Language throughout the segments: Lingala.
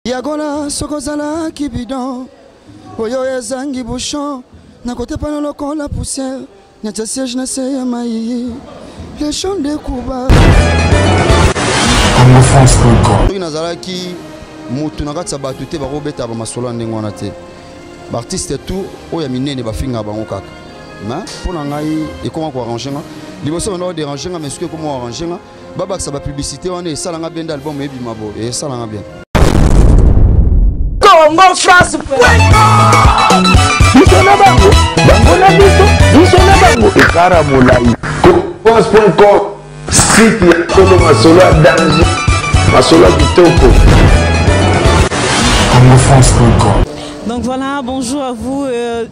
Yagola sokozala kibidon oyo ezangi bouchon na côté pas loko la poussière nyata siège na seya mai les champs de Cuba en France encore oui nazala ki mutu na katsa batute ba robeta ba masolo ndenge wana te ba artiste tout oya minene ba finga bango kaka na pona ngai et comment ko arranger nga liboso on doit déranger nga mais ce que comment arranger nga baba ça ba publicité on est sala nga benda album ebi mabo et sala nga bien Congo France Bisona bango bangona bisona bango ekara molai France.com site ya tolo masolo ya danger masolo kitoko en France encore. Donc voilà, bonjour à vous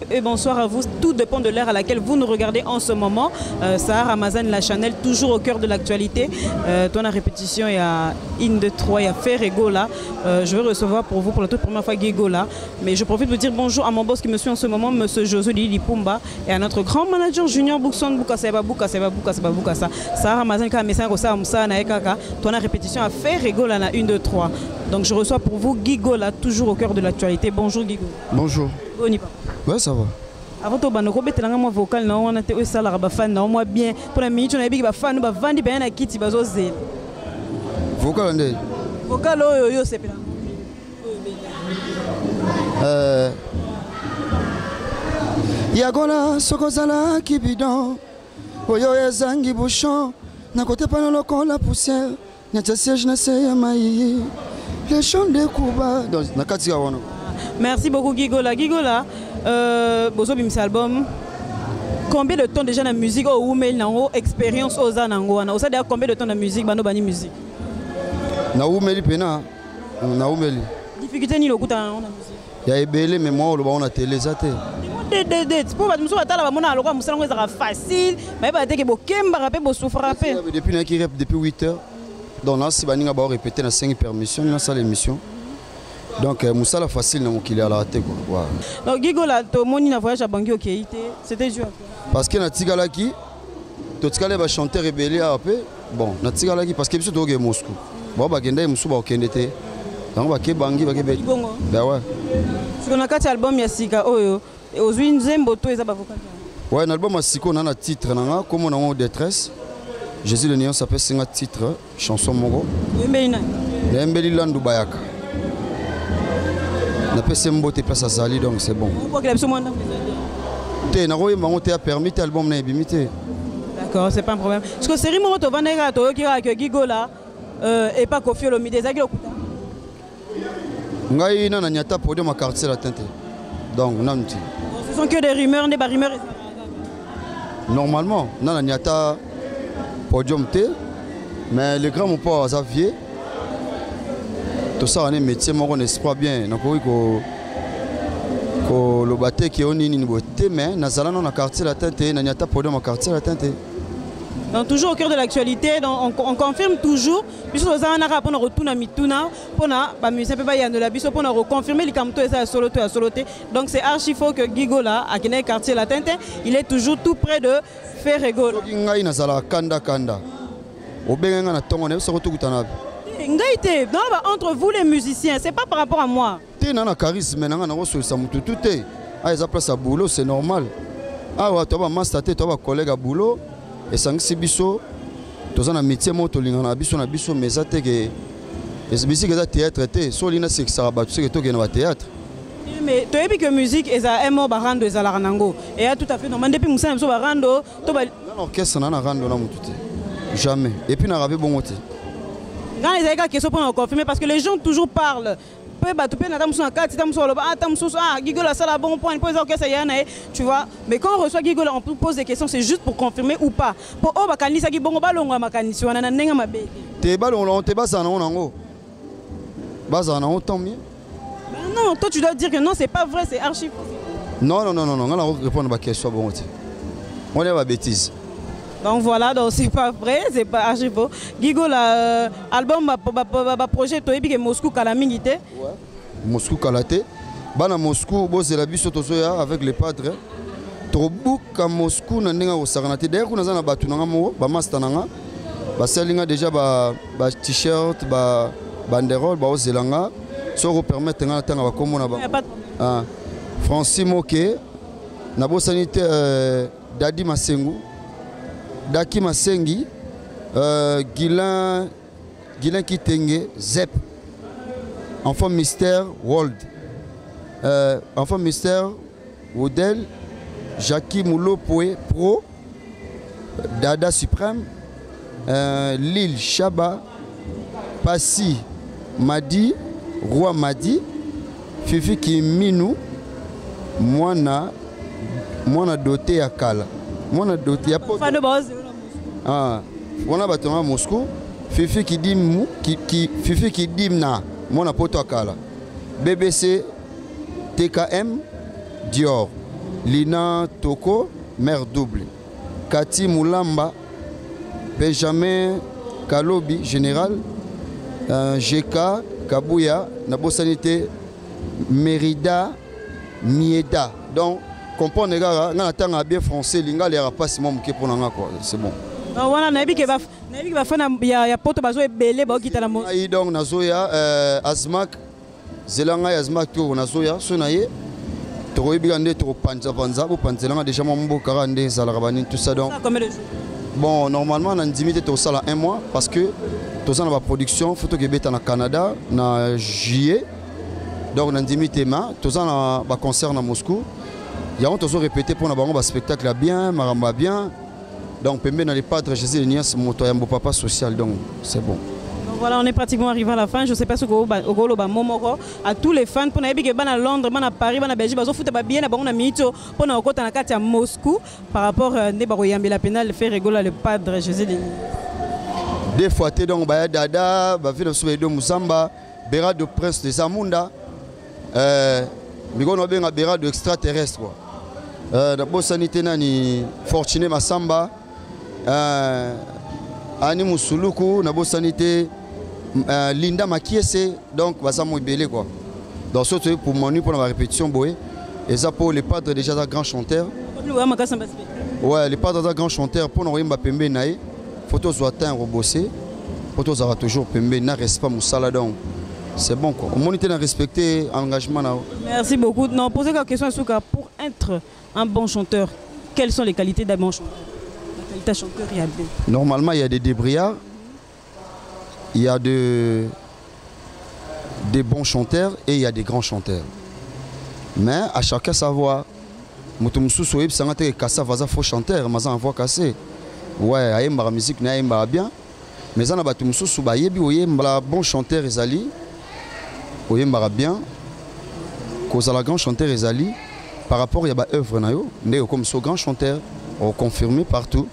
et bonsoir à vous. Tout dépend de l'heure à laquelle vous nous regardez en ce moment. Sahar Ramazan, la Chanel, toujours au cœur de l'actualité. Toi, la répétition, il y a In de 3, il y a Ferrego là. Je vais recevoir pour vous pour la toute première fois Guigo là. Mais je profite de dire bonjour à mon boss qui me suit en ce moment, M. José Lili Pumba, et à notre grand manager Junior Boukson Boukaseba. Sahar Ramazan, quand message au Samsa Naekaka, toi, la répétition à Ferrego là, la 1, 2, 3. Donc je reçois pour vous Guigo là, toujours au cœur de l'actualité. Bonjour Guigo. Bonjour. Ouais, ça va. Avant tout, on a un vocal, on a été ça, la fan, on a bien. Pour la minute, on a bien fan, on a vendu bien à Kitty Bazozé. Vocal, vocal, yo, c'est bien. Yagola sokozala kibidon oyo ezangi bouchon na côté pas loko la poussière nyata siège na seya mai les champs de Cuba donc na katika wana. Merci beaucoup Gigola. Gigola, bozo bimisa album. Combien de temps déjà dans la musique ou mais dans expérience aux anango na osa déjà combien de temps dans la musique bano bani musique. Na umeli pena na umeli. Difficulté ni lokuta na musique. Ya ebele mais moi on a télé ça te. Pour ba muso batala ba mona lokwa musango ezaka facile, mais ba te ke bokemba rapé bo souffra rapé. Depuis na qui rep depuis 8h. Donc là si baninga ba répéter na 5 permission na ça l'émission. Donc Moussala facile dans qu'il est à la raté quoi. Donc Gigola to moni na voyage à Bangui au Keïté, c'était dur. Parce que na tigala qui to tigala ba chanter rebelle après bon na tigala qui parce que biso to ke Moscou. Bon ba genda musu ba okendete. Donc ba ke Bangui ba ke be. Ben ouais. Ce qu'on a quatre albums ya sika oyo et ozwi nzembo to eza ba vocal. Ouais, l'album a siko na na titre na comme on a en détresse. Jésus le néant s'appelle singa titre chanson mongo. Mbelina. Mbeli landu bayaka. Na pese mbote place à Zali donc c'est bon. Té na roye mangote a permis album na ebimité. D'accord, c'est pas un problème. Parce que série mo to vanega to kira que Gigola et pas Kofi Olomide ezaki lokuta. Ngai na nyata podium ma quartier la tente. Donc namti. Ce sont que des rumeurs, des rumeurs. Normalement, na nyata podium té mais le grand mon pas Xavier tout ça on est métier mon espoir bien donc oui ko le baté qui on ni beauté mais nazala na quartier la tente na nyata podium ma quartier la tente. Donc toujours au cœur de l'actualité, on confirme toujours puisque nous avons un retour à mituna pour na ba musicien peut pas y en de la biso pour na reconfirmer les camto et ça solo soloté. Donc c'est archi faux que Gigola à Kene quartier la tente, il est toujours tout près de Ferrego. Ngai nazala kanda obenga na tongo ne so kutana. Ngaïté, entre vous les musiciens, c'est pas par rapport à moi. Tu as un charisme, tu as un place à boulot, c'est normal. Ah ouais, tu as un master, tu as un collègue à boulot, et ça c'est biso, tu as un métier, tu as un biso, mais ça que c'est théâtre, c'est que ça va tu sais que tu as un théâtre. Mais tu as vu que musique est un mot barando et alarango et tout à fait normal depuis Moussa Mso barando, tu vas l'orchestre n'a rando là jamais. Et puis n'a ravé bon côté. Quand les gars qui sont pour confirmer parce que les gens toujours parlent. Tu vois, mais quand on reçoit Gigola, on pose des questions, c'est juste pour confirmer ou pas. Pour oh bakanisa ki bongo balongo makanisi wana nenga mabe. Te balongo te basana onango. Basana on tant mieux. Non, toi tu dois dire que non, c'est pas vrai, c'est archi faux. Non, on va répondre à ma question bon. On est à bêtise. Donc voilà, donc c'est pas vrai, c'est pas archi faux. Gigola album projet toi et Moscou Kalamingité. Ouais. Moscou Kalate. Bana Moscou, c'est la biso tozoya avec les padres. Trop à Moscou na ndinga ko sakanate. D'ailleurs kuna zana batu nanga mo ba master nanga. Ba selinga déjà ba t-shirt, ba banderole, ba ozelanga. ça vous permettre de faire comme on Francis Moke, Nabo Sanité, Dadi Masengu, Daki Masengi, Gilan Kitenge, Zep, Enfant Mystère, World, Enfant Mystère, Woodel, Jackie Moulo Poé, Pro, Dada Suprême, Lille Chaba, Passi Madi, Roi Madi, Fifi Kiminou, Mwana doté à Kala. Mwana doté à Poto. Mwana batonga Moscou. Fifi qui dit na. Mwana Poto à Kala. BBC, TKM, Dior. Lina Toko, mère double. Kati Moulamba, Benjamin Kalobi, général. GK, Kabouya, Nabo Sanité, Mérida, Mieda. Donc, comprendre les gars, on attend bien français, l'inga les rapas c'est mon pour n'anga quoi, c'est bon. Voilà, nabi que va faire ya poto bazo ebele ba okita la mo. Ayi donc nazoya Azmak, Zelanga Azmak to nazoya, sonaye. Toro ibigande toro panza bu panzelanga déjà mon beau karande zalarabani tout ça donc. Bon, normalement on a limité tout ça là 1 mois parce que tout ça dans la production, photo que bête en Canada, na juillet. Donc on a limité tout ça dans le concert à Moscou. Il y a toujours répété pour un spectacle bien, maramba bien. Donc Pembe dans les padres, Jésus et Nias, mon papa social, donc c'est bon. Donc voilà, on est pratiquement arrivé à la fin. Je ne sais pas ce que à tous les fans pour à Londres, à Paris, à Belgique, ils ont bien à Mito pour à Moscou par rapport à la pénale faire rigoler le padre Jésus et Nias. Des fois, tu es donc Dada, de Moussamba, Béra de Prince de Zamunda, Migon a Béra de extraterrestre. La bonne sanité nani Fortuné Massamba, Ani Moussouloukou, la bonne sanité Linda Makiese, donc Basamo Ibélé quoi. Donc ça pour mon pour la répétition boé, et ça pour les padres déjà un grand chanteur. Ouais, les padres d'un grand chanteur pour nous Mba Pembe naï. Photo Zoatin rebossé, photo Zara toujours Pembe, n'a reste pas Moussala donc c'est bon quoi. On monite à respecter l'engagement là. Merci beaucoup. Non, posez la question à pour être un bon chanteur, quelles sont les qualités d'un bon chanteur? La qualité de chanteur, il y a bien. Normalement, il y a des débrouillards, il y a des bons chanteurs et il y a des grands chanteurs. Mais à chacun sa voix. Moutoumsou Soib, c'est un kassa vaza faux chanteur, mais en voix cassée. Ouais, aïe, musique n'a pas bien. Mais on a battu Moussou Soubayebi, oui, bon chanteur Ezali. Oui, bien. Cause à la grand chanteur Ezali, par rapport à l'œuvre, on est comme ce grand chanteur, on confirmé partout.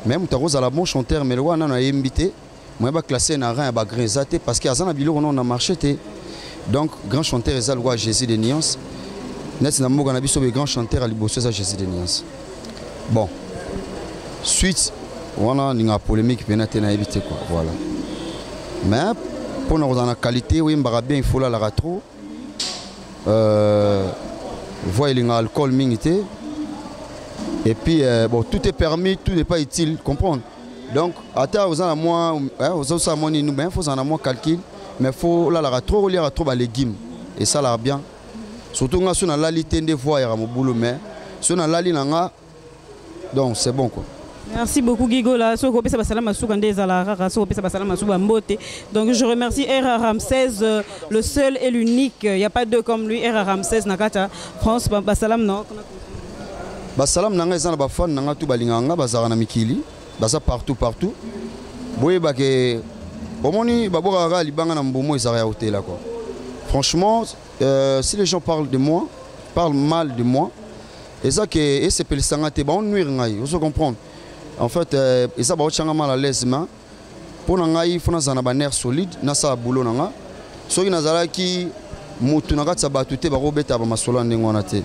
Même tu as la bon chanteur, mais on a invité. Moi, je classé dans un grésaté parce qu'il y a un billet on a marché. Donc, grand chanteur Ezali, Jésus de Niance. Net na moga na biso be grand chanteur à Libososa Jésus de Niance. Bon. Suite, on a une polémique qui vient à éviter quoi. Voilà. Mais pour nous dans la qualité, oui, bien il faut la trop. Voir il y a alcool mingité. Et puis bon, tout est permis, tout n'est pas utile, comprendre. Donc, attends, vous en avez moins, vous en avez moins nous, mais faut en moins calcul, mais faut la trop lire trop les légumes et ça l'a bien. Surtout quand on a la lité de voix à mon boulot, mais si on a la ligne donc c'est bon quoi. Merci beaucoup Guigo. Donc je remercie R.A. Ramsès, le seul et l'unique. Il n'y a pas deux comme lui. R.A. Ramsès Nakata France. Basalam non. Basalam nanga ezana ba fan nanga tu balinganga bazara na mikili. Basa partout. Boye ba ke omoni babora ga libanga na mbomo ezara ya hôtel là quoi. Franchement, si les gens parlent de moi, parlent mal de moi, et ça que et c'est pel sangate ba on nuire ngai, vous comprendre. En fait, et ça va être mal à l'aise, pour ngai il faut na ba nerf solide, na sa boulot nanga. Soki nazala ki mutu na katsa batute ba robeta ba masolo ndengona te.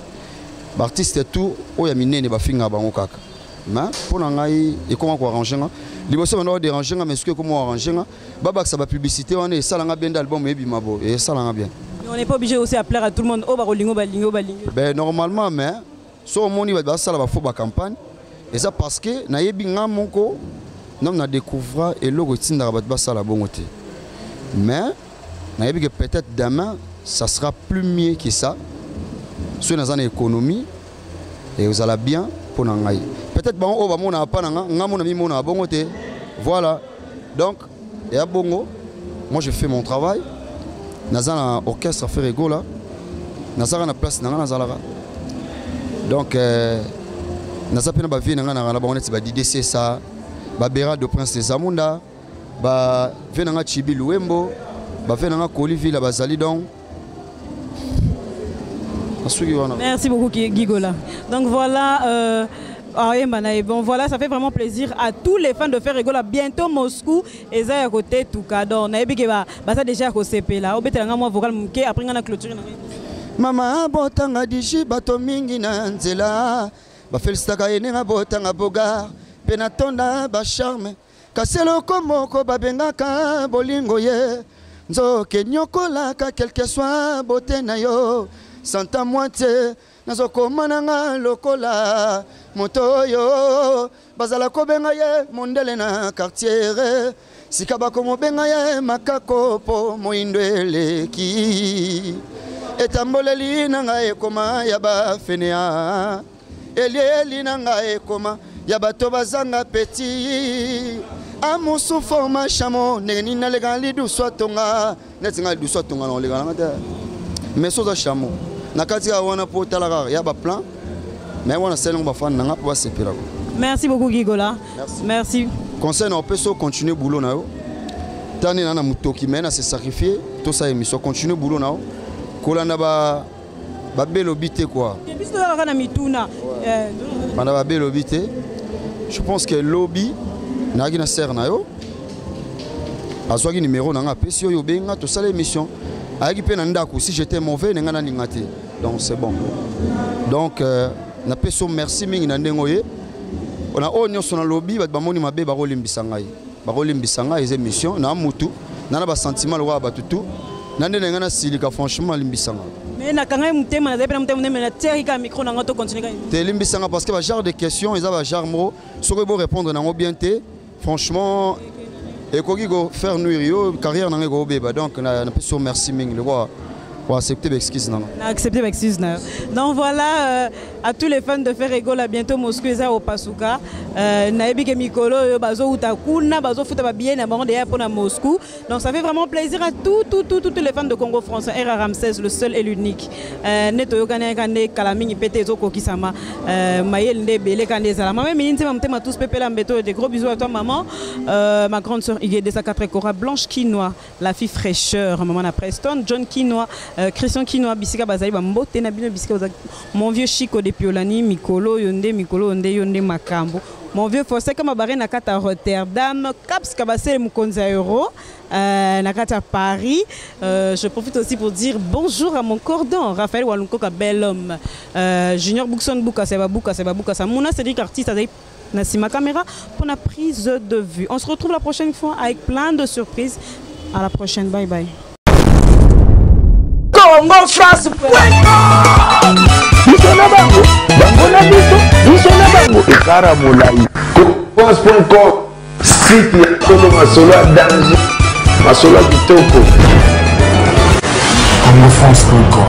Ba artiste tout oya minene ba finga ba ngokaka. Mais pour ngai et comment ko arranger nga. Liboso on doit déranger nga mais ce que comment arranger nga. Baba ça ba publicité on est ça langa bien d'album et bimabo et ça langa bien. On n'est pas obligé aussi à plaire à tout le monde. Oh balingo. Ben normalement mais so moni ba ça la faux ba campagne. Et ça parce que na yebi nga monko non na découvrir et logo tinda ba ça la bongoté. Mais na yebi que peut-être demain ça sera plus mieux que ça. Si nous avons une économie, et vous allez bien pour nous. Peut-être que vous avez pas de voilà. Donc, et à Bongo, moi je fais mon travail. Nous avons un orchestre à faire égaux là. Nous avons une place dans la salle. Donc, nous avons vie dans la DDC ça, Bera de Prince des Zamunda, Venanga Chibi Luembo, Venanga Koliville à Bazalidon. Merci beaucoup Gigola. Donc voilà. Bon, voilà, ça fait vraiment plaisir à tous les fans de faire rigolo. Bientôt Moscou et ça à côté tout cas. Donc on a ça déjà à CP là. On betanga moi vocal mke après on a clôturé. Mama botanga diji bato mingi na nzela. Ba felicitaka ene nga botanga bogar. Penatonda ba charme. Kaselo komoko babengaka bolingo ye. Nzoke nyokola ka quel que soit beauté na yo. Santa moitié. Nazokoma nanga lokola motoyo bazala kobenga ye mondele na quartier sikaba komo benga ye makako po moindele ki etamboleli nanga ekoma ya ba fenea elieli nanga ekoma ya bato bazanga petit amusu forma chamo neni na legali du swatonga netinga du swatonga no legala ngata mesoza chamo nakati wana po talaka ya ba plan mais wana selon ba fan nanga po sepira. Merci beaucoup Gigola. Merci. Conseil on peut continuer boulot na yo. Tani nana mutoki mena se sacrifier tout ça émission continue boulot na yo. Kolanda ba belobité quoi. Et puis ça va na mituna. Bana ba belobité. Je pense que lobby na gina ser na yo. Azwaki numéro nanga pesi yo benga to sala émission. Si j'étais mauvais, donc c'est bon. Donc, na peso merci mingi na ndengoye. On a onyo sona lobby ba bamoni mabe ba rolimbisanga. Ba rolimbisanga les émissions na mutu, na ba sentiment lo ba tutu. Na ndenga na silika franchement limbisanga. Mais na kanga mutema na zepena mutema na terika micro na ngato continuer. Te limbisanga parce que ba genre de questions, ils va genre mo, soko bo répondre na ngobienté. Franchement et quand il faire nuire carrière dans le bébé donc on a peu merci ming le roi pour accepter l'excuse non accepter l'excuse non donc voilà à tous les fans de faire rigolo à bientôt Moscou et ça au Pasuka naebi ke mikolo bazo utakuna bazo futa ba bien na bande pour na Moscou donc ça fait vraiment plaisir à tous les fans de Congo français RR Ramsès le seul et l'unique neto yokane kande kalamini pété zoko kisama mayel ndebele kande sala maman minite mamtema tous pepela mbeto des gros bisous à toi maman ma grande sœur Igé de sa 4 Cora Blanche Quinoa la fille fraîcheur maman na Preston John Quinoa Christian Quinoa bisika bazali bambote na bino bisika mon vieux Chico de Piolani Mikolo yonde makambo mon vieux Fossé comme baré na kata Rotterdam Caps Kabase Mukonza Euro na kata Paris je profite aussi pour dire bonjour à mon cordon Raphaël Walunko ka bel homme Junior Boukson Bouka ça Mouna Cédric artiste avec Nassima caméra pour la prise de vue. On se retrouve la prochaine fois avec plein de surprises. À la prochaine, bye bye. Congo France. Bisona bango, bango na biso, Ekara Moulaï. France.com, site ya Kolo Masolo à danger, Masolo à Kitoko. Congo France.com.